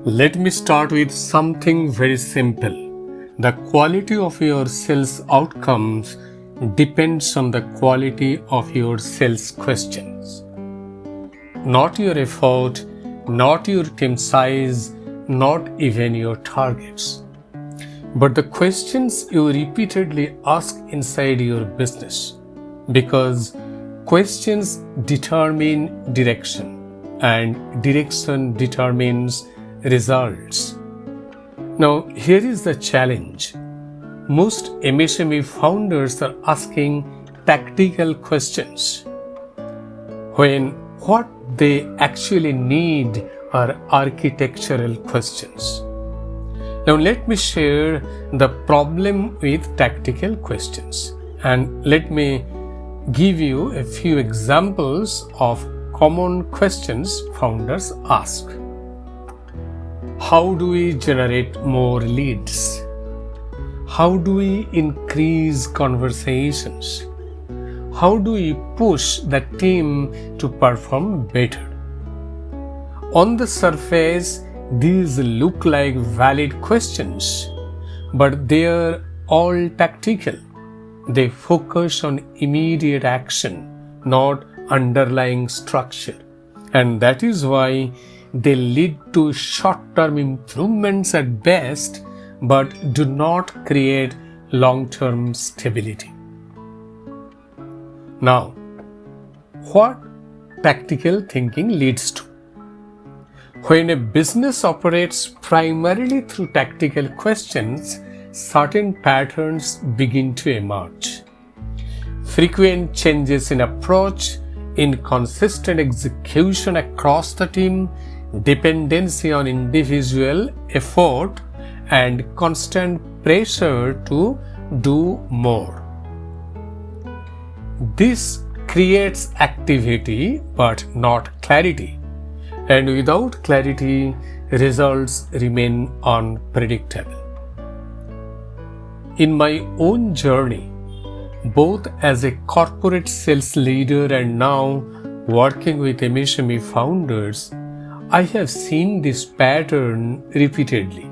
Let me start with something very simple. The quality of your sales outcomes depends on the quality of your sales questions. Not your effort, not your team size, not even your targets, but the questions you repeatedly ask inside your business, because questions determine direction and direction determines results. Now, here is the challenge. Most MSME founders are asking tactical questions when what they actually need are architectural questions. Now, let me share the problem with tactical questions, and let me give you a few examples of common questions founders ask. How do we generate more leads? How do we increase conversations? How do we push the team to perform better? On the surface, these look like valid questions, but they are all tactical. They focus on immediate action, not underlying structure. And that is why they lead to short-term improvements at best, but do not create long-term stability. Now, what tactical thinking leads to? When a business operates primarily through tactical questions, certain patterns begin to emerge. Frequent changes in approach, inconsistent execution across the team, dependency on individual effort, and constant pressure to do more. This creates activity but not clarity, and without clarity, results remain unpredictable. In my own journey, both as a corporate sales leader and now working with MSME founders, I have seen this pattern repeatedly.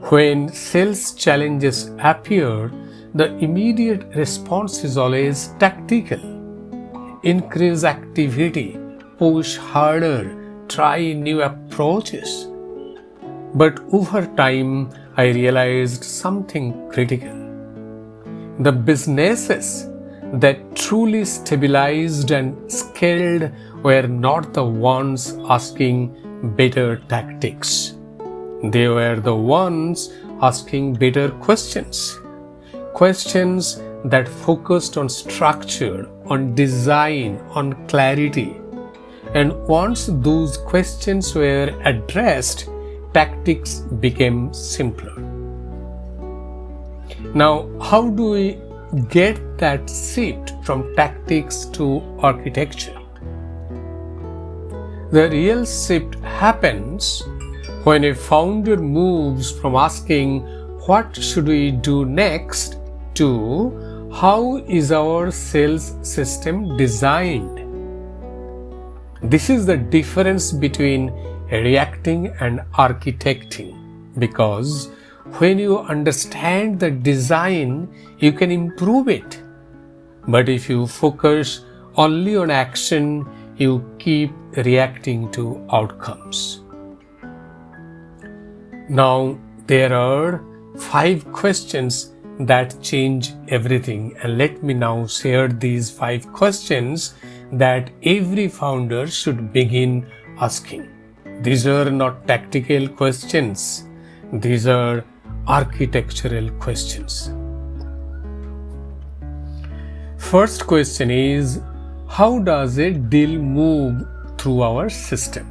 When sales challenges appear, the immediate response is always tactical. Increase activity, push harder, try new approaches. But over time, I realized something critical. The businesses that truly stabilized and scaled were not the ones asking better tactics. They were the ones asking better questions. Questions that focused on structure, on design, on clarity. And once those questions were addressed, tactics became simpler. Now, how do we get that shift from tactics to architecture? The real shift happens when a founder moves from asking, "What should we do next?" to "How is our sales system designed?" This is the difference between reacting and architecting, because when you understand the design, you can improve it. But if you focus only on action, you keep reacting to outcomes. Now, there are 5 questions that change everything, and let me now share these 5 questions that every founder should begin asking. These are not tactical questions, these are architectural questions. First question is, how does a deal move through our system?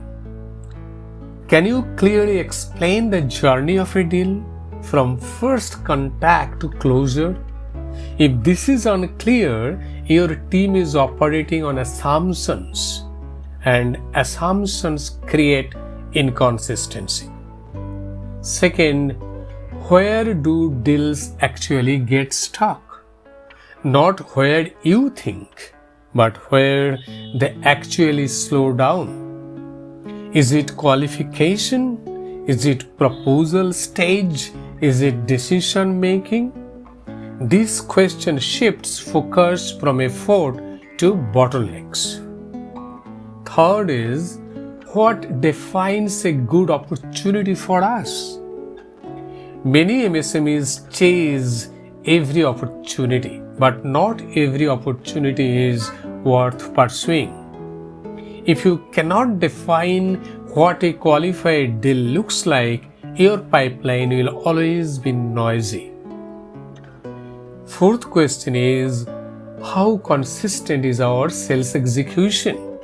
Can you clearly explain the journey of a deal from first contact to closure? If this is unclear, your team is operating on assumptions, and assumptions create inconsistency. Second, where do deals actually get stuck? Not where you think, but where they actually slow down. Is it qualification? Is it proposal stage? Is it decision making? This question shifts focus from effort to bottlenecks. Third is, what defines a good opportunity for us? Many MSMEs chase every opportunity, but not every opportunity is worth pursuing. If you cannot define what a qualified deal looks like, your pipeline will always be noisy. Fourth question is, how consistent is our sales execution?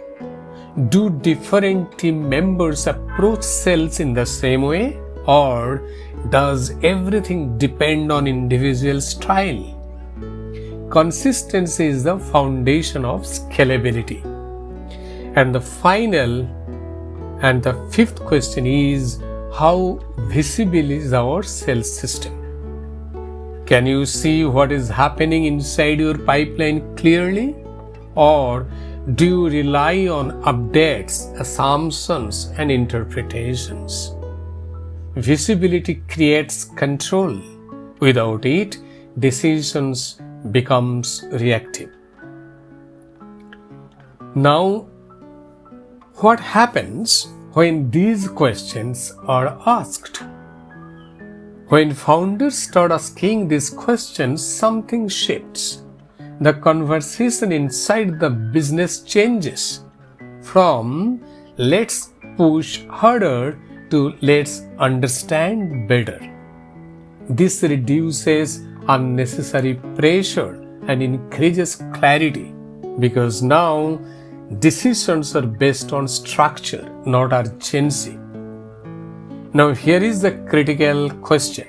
Do different team members approach sales in the same way, or does everything depend on individual style? Consistency is the foundation of scalability. And the final and the fifth question is, how visible is our sales system? Can you see what is happening inside your pipeline clearly? Or do you rely on updates, assumptions, and interpretations? Visibility creates control. Without it, decisions becomes reactive. Now, what happens when these questions are asked? When founders start asking these questions, something shifts. The conversation inside the business changes from let's push harder to let's understand better. This reduces unnecessary pressure and increases clarity, because now decisions are based on structure, not urgency. Now here is the critical question.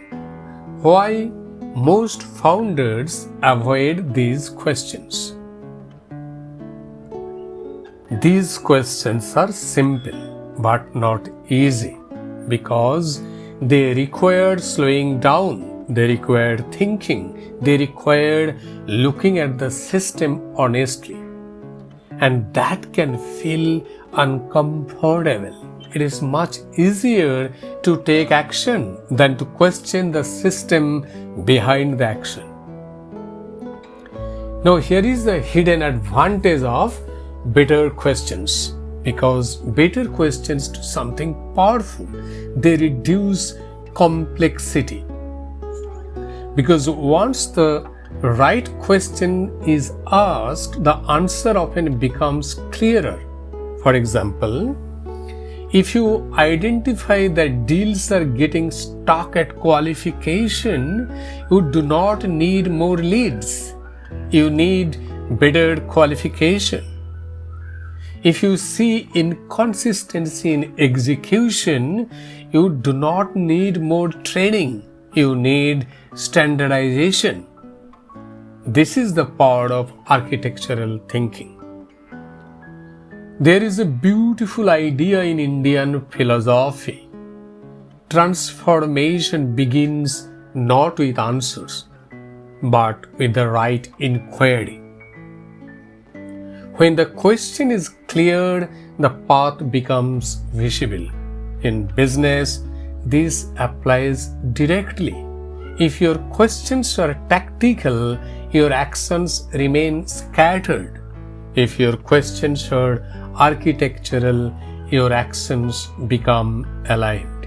Why most founders avoid these questions? These questions are simple but not easy, because they require slowing down, they require thinking, they require looking at the system honestly. And that can feel uncomfortable. It is much easier to take action than to question the system behind the action. Now, here is the hidden advantage of better questions, because better questions do something powerful. They reduce complexity. Because once the right question is asked, the answer often becomes clearer. For example, if you identify that deals are getting stuck at qualification, you do not need more leads. You need better qualification. If you see inconsistency in execution, you do not need more training. You need standardization. This is the power of architectural thinking. There is a beautiful idea in Indian philosophy. Transformation begins not with answers, but with the right inquiry. When the question is clear, the path becomes visible. In business, this applies directly. If your questions are tactical, your actions remain scattered. If your questions are architectural, your actions become aligned.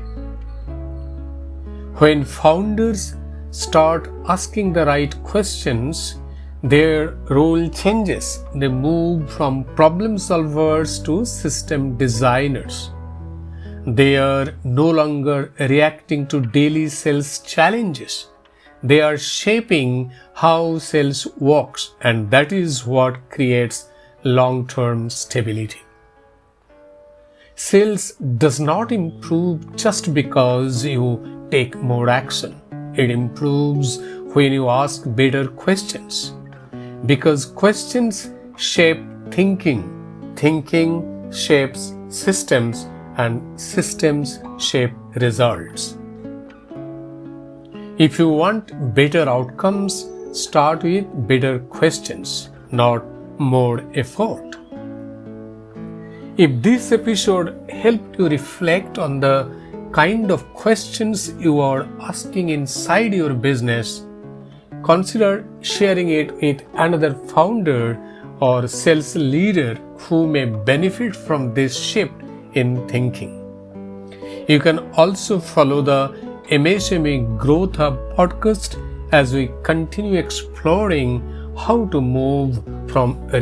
When founders start asking the right questions, their role changes. They move from problem solvers to system designers. They are no longer reacting to daily sales challenges. They are shaping how sales works, and that is what creates long-term stability. Sales does not improve just because you take more action. It improves when you ask better questions, because questions shape thinking, thinking shapes systems, and systems shape results. If you want better outcomes, start with better questions, not more effort. If this episode helped you reflect on the kind of questions you are asking inside your business, consider sharing it with another founder or sales leader who may benefit from this shift in thinking. You can also follow the MSME Growth Hub podcast as we continue exploring how to move from